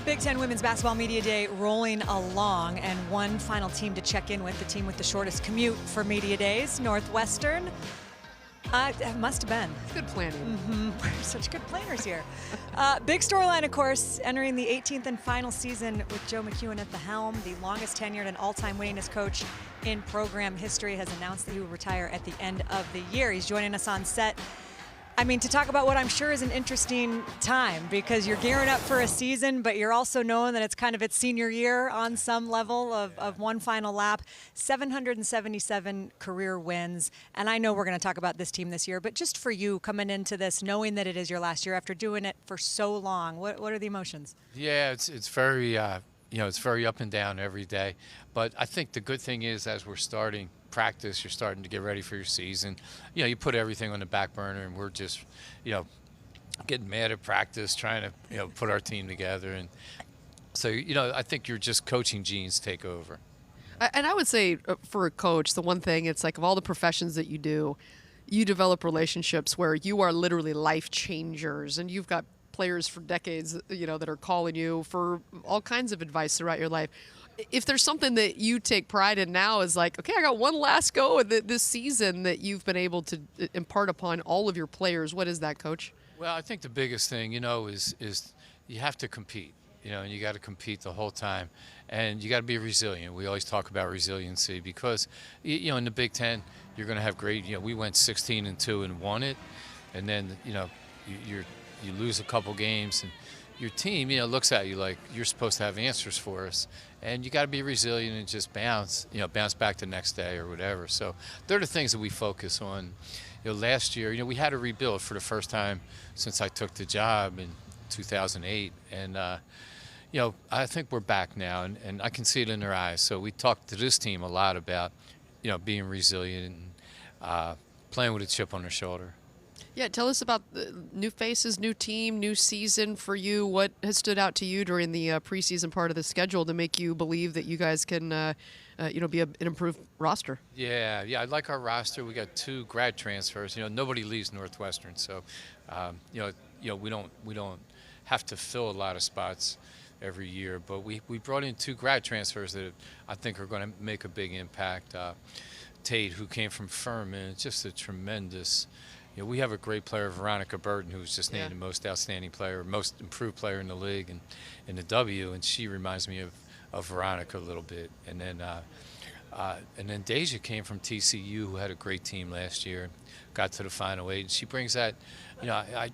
Big Ten Women's Basketball Media Day rolling along, and one final team to check in with, the team with the shortest commute for Media Days, Northwestern. It must have been. It's good planning. We're such good planners here. Big storyline, of course, entering the 18th and final season with Joe McKeown at the helm. The longest tenured and all-time winningest coach in program history has announced that he will retire at the end of the year. He's joining us on set. I mean, to talk about what I'm sure is an interesting time, because you're gearing up for a season, but you're also knowing that it's kind of its senior year on some level of one final lap. 777 career wins. And I know we're going to talk about this team this year, but just for you coming into this, knowing that it is your last year after doing it for so long, what are the emotions? Yeah, it's very, it's very up and down every day. But I think the good thing is, as we're starting practice, you're starting to get ready for your season. You put everything on the back burner, and we're just, getting mad at practice, trying to, put our team together. And so, I think you're just coaching genes take over. And I would say for a coach, the one thing, it's like of all the professions that you do, you develop relationships where you are literally life changers, and you've got players for decades, that are calling you for all kinds of advice throughout your life. If there's something that you take pride in now is like, okay, I got one last go at this season that you've been able to impart upon all of your players, what is that, Coach? Well, I think the biggest thing, is you have to compete, and you got to compete the whole time. And you got to be resilient. We always talk about resiliency because, in the Big Ten, you're going to have great, we went 16-2 and won it. And then, you lose a couple games and your team, looks at you like you're supposed to have answers for us. And you got to be resilient and just bounce back the next day or whatever. So they're the things that we focus on. Last year, we had to rebuild for the first time since I took the job in 2008. And, I think we're back now, and I can see it in their eyes. So we talked to this team a lot about, being resilient and playing with a chip on their shoulder. Yeah, tell us about the new faces, new team, new season for you. What has stood out to you during the preseason part of the schedule to make you believe that you guys can, be an improved roster? Yeah, I like our roster. We got 2 grad transfers. Nobody leaves Northwestern, so we don't have to fill a lot of spots every year. But we brought in 2 grad transfers that I think are going to make a big impact. Tate, who came from Furman, just a tremendous. We have a great player, Veronica Burton, who was just named the most outstanding player, most improved player in the league and in the W, and she reminds me of Veronica a little bit. And then Deja came from TCU, who had a great team last year, got to the Final 8. And she brings that, if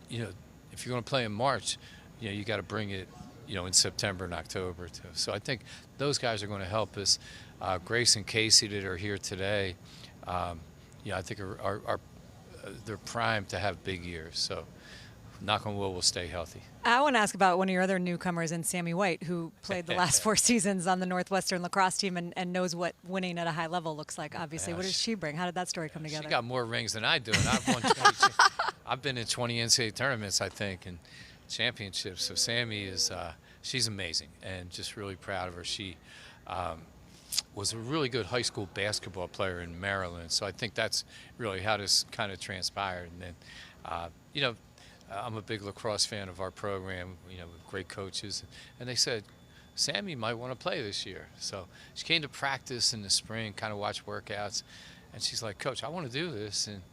you're going to play in March, you got to bring it, in September and October too. So I think those guys are going to help us. Grace and Casey that are here today, I think are they're primed to have big years. So knock on wood, we'll stay healthy. I want to ask about one of your other newcomers in Sammy White, who played the last 4 seasons on the Northwestern lacrosse team and knows what winning at a high level looks like, obviously. What does she bring? How did that story come together? She got more rings than I do, and I've won 20. I've been in 20 NCAA tournaments, I think, and championships. So Sammy is she's amazing, and just really proud of her. She was a really good high school basketball player in Maryland. So I think that's really how this kind of transpired. And then, I'm a big lacrosse fan of our program, with great coaches. And they said, Sammy might want to play this year. So she came to practice in the spring, kind of watched workouts. And she's like, Coach, I want to do this. And,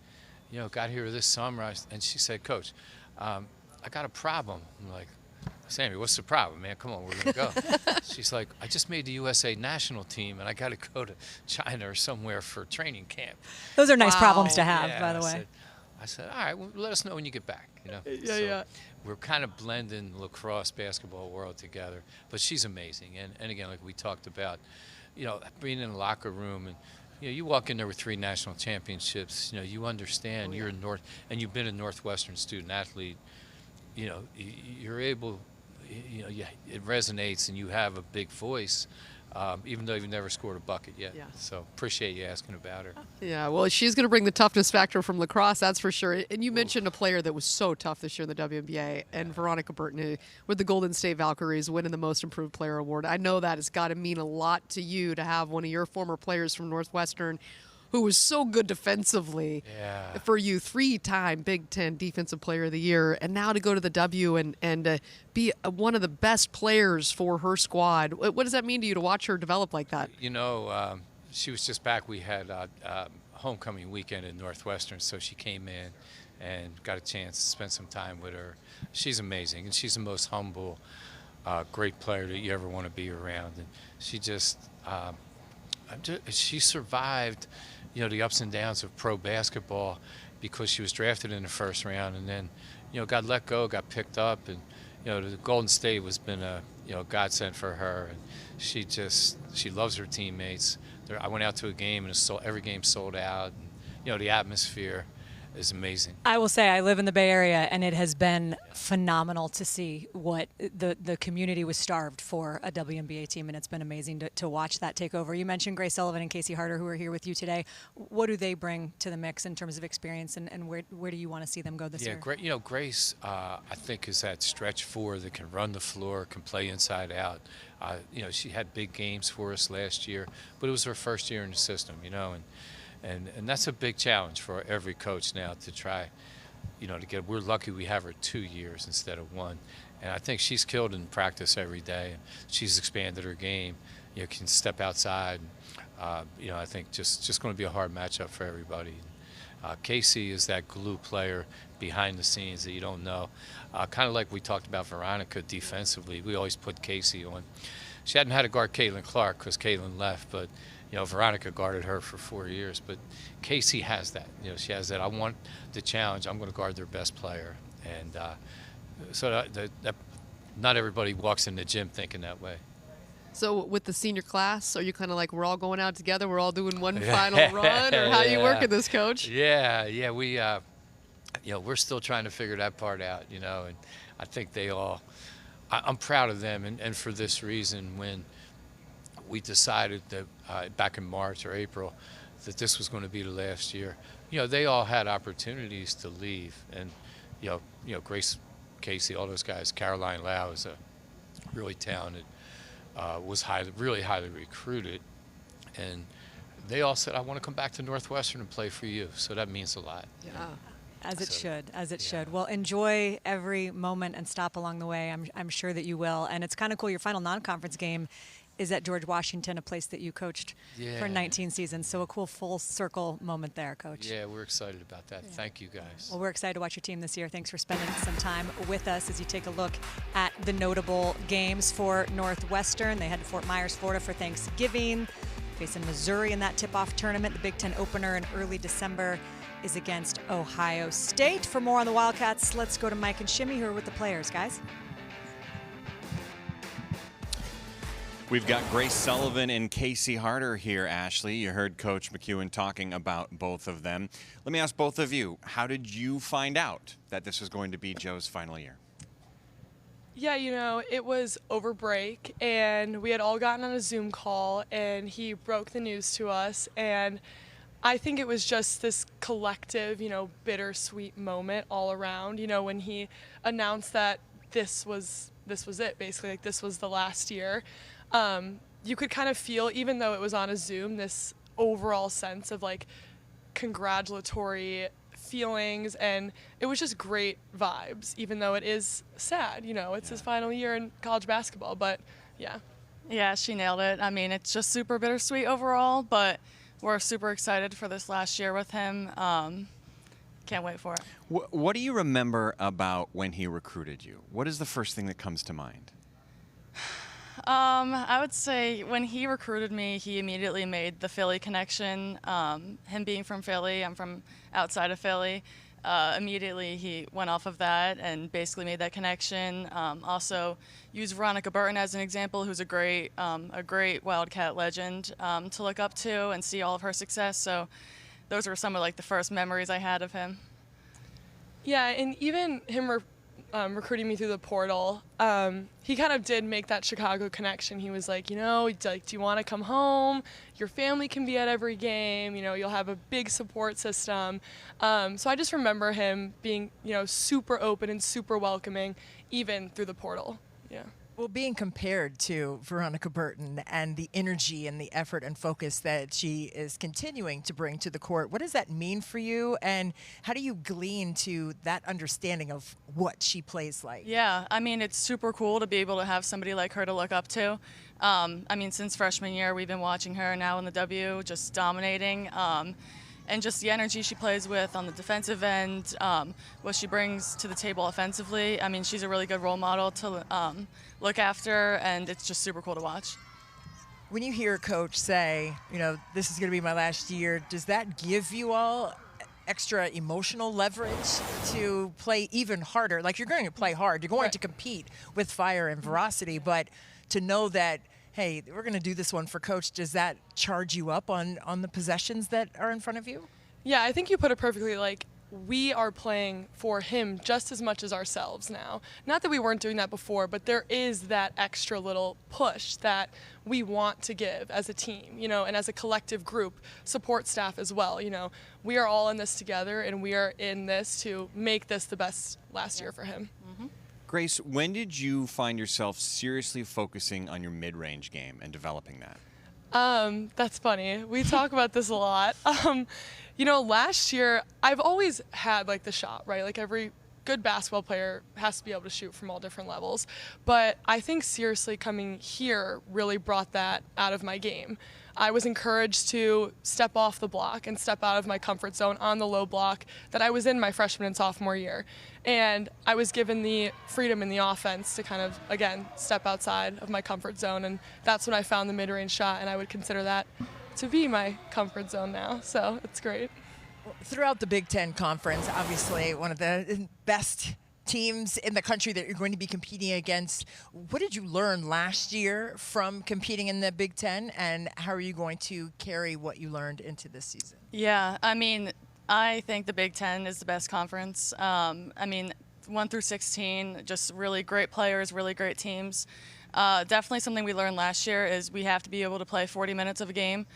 got here this summer. And she said, Coach, I got a problem. I'm like, Sammy, what's the problem, man? Come on, we're going to go. She's like, I just made the USA national team, and I got to go to China or somewhere for training camp. Those are nice problems to have, by the way. I said, all right, well, let us know when you get back. Yeah. We're kind of blending lacrosse, basketball world together. But she's amazing. And again, like we talked about, being in the locker room and, you walk in there with 3 national championships, you understand you're in and you've been a Northwestern student athlete. You're able, it resonates and you have a big voice, even though you've never scored a bucket yet. Yeah. So appreciate you asking about her. Yeah, well, she's going to bring the toughness factor from lacrosse, that's for sure. And you mentioned a player that was so tough this year in the WNBA, and Veronica Burton with the Golden State Valkyries winning the Most Improved Player Award. I know that has got to mean a lot to you to have one of your former players from Northwestern who was so good defensively for you, 3-time Big Ten Defensive Player of the Year, and now to go to the W and be one of the best players for her squad. What does that mean to you to watch her develop like that? You know, she was just back. We had homecoming weekend at Northwestern, so she came in and got a chance to spend some time with her. She's amazing, and she's the most humble, great player that you ever want to be around. And she just she survived, you know, the ups and downs of pro basketball because she was drafted in the first round and then, you know, got let go, got picked up, and, you know, the Golden State has been a, you know, godsend for her. And she loves her teammates. I went out to a game and every game sold out. And, you know, the atmosphere is amazing. I will say I live in the Bay Area, and it has been phenomenal to see what the community was starved for a WNBA team, and it's been amazing to watch that take over. You mentioned Grace Sullivan and Casey Harter, who are here with you today. What do they bring to the mix in terms of experience, and where do you want to see them go this year? You know, Grace, I think, is that stretch four that can run the floor, can play inside out. You know, she had big games for us last year, but it was her first year in the system, you know, and that's a big challenge for every coach now to try, you know, to get. We're lucky we have her 2 years instead of 1, and I think she's killed in practice every day. And she's expanded her game. You know, can step outside. You know, I think just going to be a hard matchup for everybody. Casey is that glue player behind the scenes that you don't know. Kind of like we talked about Veronica defensively. We always put Casey on. She hadn't had to guard Caitlin Clark because Caitlin left, but you know, Veronica guarded her for 4 years. But Casey has that. You know, she has that. I want the challenge. I'm going to guard their best player. And so that not everybody walks in the gym thinking that way. So with the senior class, are you kind of like, we're all going out together, we're all doing one final run, or how are you working this, Coach? Yeah, we, you know, we're still trying to figure that part out, you know, and I think they all, I'm proud of them, and for this reason, when we decided that back in March or April that this was going to be the last year, you know, they all had opportunities to leave, and you know, Grace, Casey, all those guys, Caroline Lau is a really talented, was really highly recruited, and they all said, I want to come back to Northwestern and play for you. So that means a lot. Yeah. As it should. Well, enjoy every moment and stop along the way. I'm sure that you will. And it's kind of cool. Your final non-conference game is at George Washington, a place that you coached for 19 seasons. So a cool full circle moment there, Coach. Yeah, we're excited about that. Yeah. Thank you, guys. Well, we're excited to watch your team this year. Thanks for spending some time with us as you take a look at the notable games for Northwestern. They head to Fort Myers, Florida for Thanksgiving, facing Missouri in that tip-off tournament. The Big Ten opener in early December is against Ohio State. For more on the Wildcats, let's go to Mike and Shimmy, who are with the players, guys. We've got Grace Sullivan and Casey Harter here, Ashley. You heard Coach McKeown talking about both of them. Let me ask both of you, how did you find out that this was going to be Joe's final year? Yeah, you know, it was over break, and we had all gotten on a Zoom call, and he broke the news to us, and I think it was just this collective, you know, bittersweet moment all around, you know, when he announced that this was it, basically, like this was the last year. You could kind of feel, even though it was on a Zoom, this overall sense of like congratulatory feelings, and it was just great vibes, even though it is sad, you know, it's his final year in college basketball, but yeah. Yeah, she nailed it. I mean, it's just super bittersweet overall, but we're super excited for this last year with him. Can't wait for it. What do you remember about when he recruited you? What is the first thing that comes to mind? I would say when he recruited me, he immediately made the Philly connection. Him being from Philly, I'm from outside of Philly. Immediately he went off of that and basically made that connection. Also used Veronica Burton as an example, who's a great Wildcat legend to look up to and see all of her success. So those were some of like the first memories I had of him. Yeah, and even him recruiting me through the portal, he kind of did make that Chicago connection. He was like, you know, like, do you want to come home? Your family can be at every game. You know, you'll have a big support system. So I just remember him being, you know, super open and super welcoming, even through the portal. Yeah. Well, being compared to Veronica Burton and the energy and the effort and focus that she is continuing to bring to the court, what does that mean for you? And how do you glean to that understanding of what she plays like? Yeah, I mean, it's super cool to be able to have somebody like her to look up to. I mean, since freshman year, we've been watching her now in the W, just dominating. And just the energy she plays with on the defensive end, what she brings to the table offensively. I mean, she's a really good role model to look after, and it's just super cool to watch. When you hear a coach say, this is going to be my last year, does that give you all extra emotional leverage to play even harder? Like, you're going to play hard. You're going to compete with fire and veracity, but to know that, hey, we're going to do this one for coach, does that charge you up on the possessions that are in front of you? Yeah, I think you put it perfectly. Like, we are playing for him just as much as ourselves now. Not that we weren't doing that before, but there is that extra little push that we want to give as a team, and as a collective group, support staff as well. We are all in this together, and we are in this to make this the best last year for him. Mm-hmm. Grace, when did you find yourself seriously focusing on your mid-range game and developing that? That's funny. We talk about this a lot. Last year, I've always had the shot, right? Like every good basketball player has to be able to shoot from all different levels. But I think seriously coming here really brought that out of my game. I was encouraged to step off the block and step out of my comfort zone on the low block that I was in my freshman and sophomore year. And I was given the freedom in the offense to kind of, again, step outside of my comfort zone. And that's when I found the mid-range shot, and I would consider that to be my comfort zone now. So it's great. Throughout the Big Ten Conference, obviously one of the best teams in the country that you're going to be competing against. What did you learn last year from competing in the Big Ten, and how are you going to carry what you learned into this season? Yeah, I mean, I think the Big Ten is the best conference. 1 through 16, just really great players, really great teams. Definitely something we learned last year is we have to be able to play 40 minutes of a game.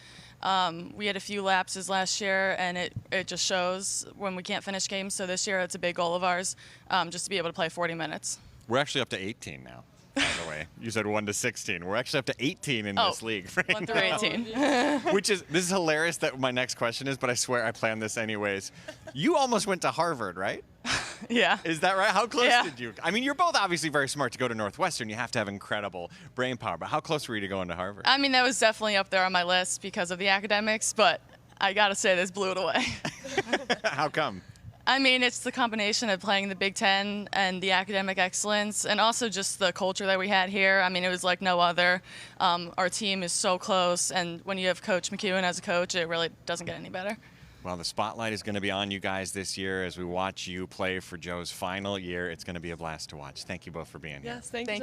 We had a few lapses last year, and it just shows when we can't finish games. So this year, it's a big goal of ours, just to be able to play 40 minutes. We're actually up to 18 now, by the way. You said 1 to 16. We're actually up to 18 in this league. Right 1 through 18. This is hilarious that my next question is, but I swear I planned this anyways. You almost went to Harvard, right? Yeah. Is that right? How close did you? I mean, you're both obviously very smart to go to Northwestern. You have to have incredible brain power. But how close were you to going to Harvard? I mean, that was definitely up there on my list because of the academics, but I got to say this blew it away. How come? I mean, it's the combination of playing the Big Ten and the academic excellence, and also just the culture that we had here. I mean, it was like no other. Our team is so close, and when you have Coach McKeown as a coach, it really doesn't get any better. Well, the spotlight is going to be on you guys this year as we watch you play for Joe's final year. It's going to be a blast to watch. Thank you both for being here. Yes, thank you.